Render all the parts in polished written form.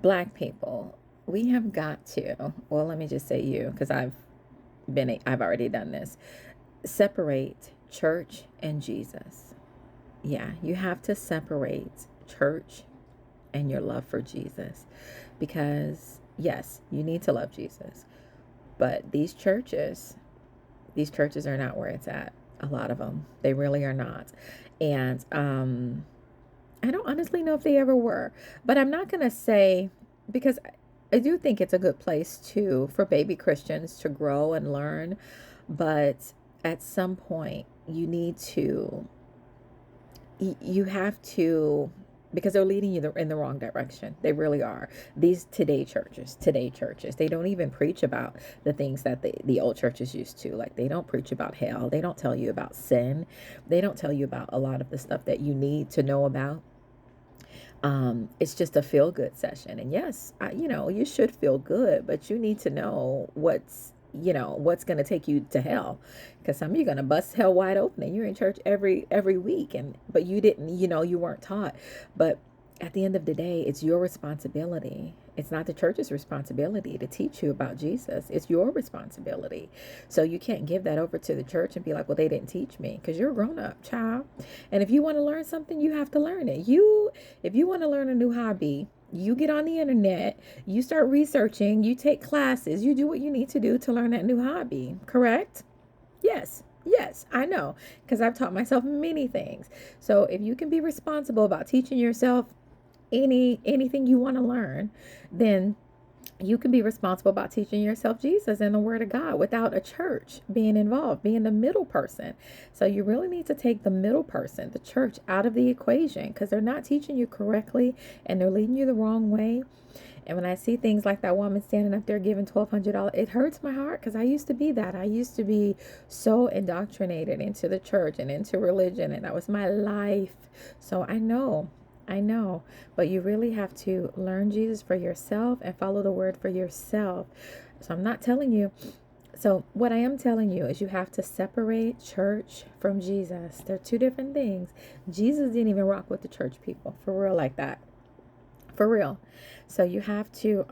Black people, we have got to, well, let me just say you, because I've already done this. Separate church and Jesus. Yeah, you have to separate church and your love for Jesus. Because, yes, you need to love Jesus. But these churches are not where it's at. A lot of them. They really are not. And I don't honestly know if they ever were. But I'm not going to say, because I do think it's a good place to for baby Christians to grow and learn, but at some point you have to, because they're leading you in the wrong direction. They really are. These today churches, they don't even preach about the things that the old churches used to. Like, they don't preach about hell. They don't tell you about sin. They don't tell you about a lot of the stuff that you need to know about. It's just a feel good session. And yes, you should feel good, but you need to know what's going to take you to hell, because some of you are going to bust hell wide open, and you're in church every week, but you didn't, you weren't taught. But at the end of the day, it's your responsibility. It's not the church's responsibility to teach you about Jesus. It's your responsibility. So you can't give that over to the church and be like, well, they didn't teach me, because you're a grown up child. And if you want to learn something, you have to learn it. If you want to learn a new hobby, you get on the internet, you start researching, you take classes, you do what you need to do to learn that new hobby, correct? Yes. Yes, I know, because I've taught myself many things. So if you can be responsible about teaching yourself anything you want to learn, then you can be responsible about teaching yourself Jesus and the Word of God without a church being involved, being the middle person. So you really need to take the middle person, the church, out of the equation, because they're not teaching you correctly and they're leading you the wrong way. And when I see things like that woman standing up there giving $1,200, it hurts my heart, because I used to be that. I used to be so indoctrinated into the church and into religion, and that was my life. So I know, but you really have to learn Jesus for yourself and follow the word for yourself. So I'm not telling you. So what I am telling you is you have to separate church from Jesus. They're two different things. Jesus didn't even rock with the church people for real like that. For real. So you have to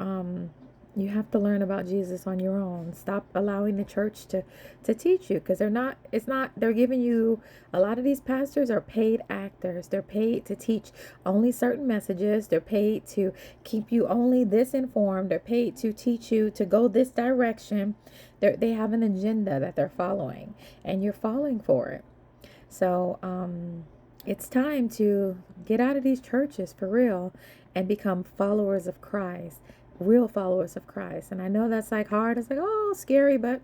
learn about Jesus on your own. Stop allowing the church to teach you, because they're giving you, a lot of these pastors are paid actors. They're paid to teach only certain messages. They're paid to keep you only this informed. They're paid to teach you to go this direction. They have an agenda that they're following, and you're falling for it. So, it's time to get out of these churches for real and become followers of Christ, real followers of Christ. And I know that's like hard. It's like, oh, scary. But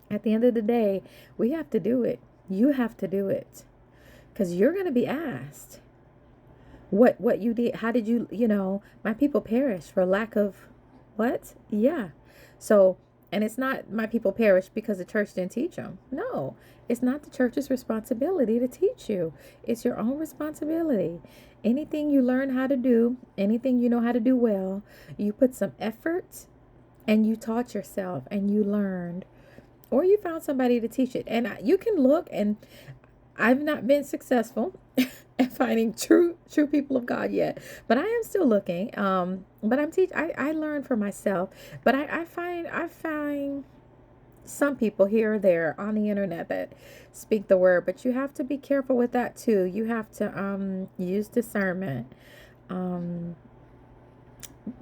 at the end of the day, we have to do it. You have to do it, because you're going to be asked what you did. How did my people perish for lack of what? Yeah. So, and it's not my people perish because the church didn't teach them. No, it's not the church's responsibility to teach you. It's your own responsibility. Anything you learn how to do, anything you know how to do well, you put some effort and you taught yourself and you learned, or you found somebody to teach it. And you can look, and I've not been successful at finding true people of God yet, but I am still looking. But I learn for myself, but I find some people here or there on the internet that speak the word, but you have to be careful with that too. You have to use discernment. Um,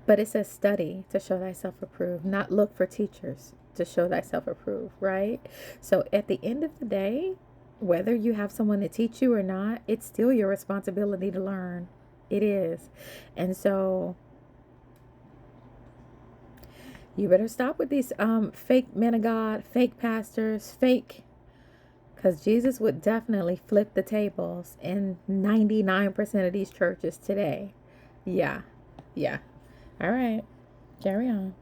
but it says study to show thyself approved, not look for teachers to show thyself approved, right? So at the end of the day, whether you have someone to teach you or not, it's still your responsibility to learn. It is. And so you better stop with these fake men of God, fake pastors, because Jesus would definitely flip the tables in 99% of these churches today. Yeah. Yeah. All right. Carry on.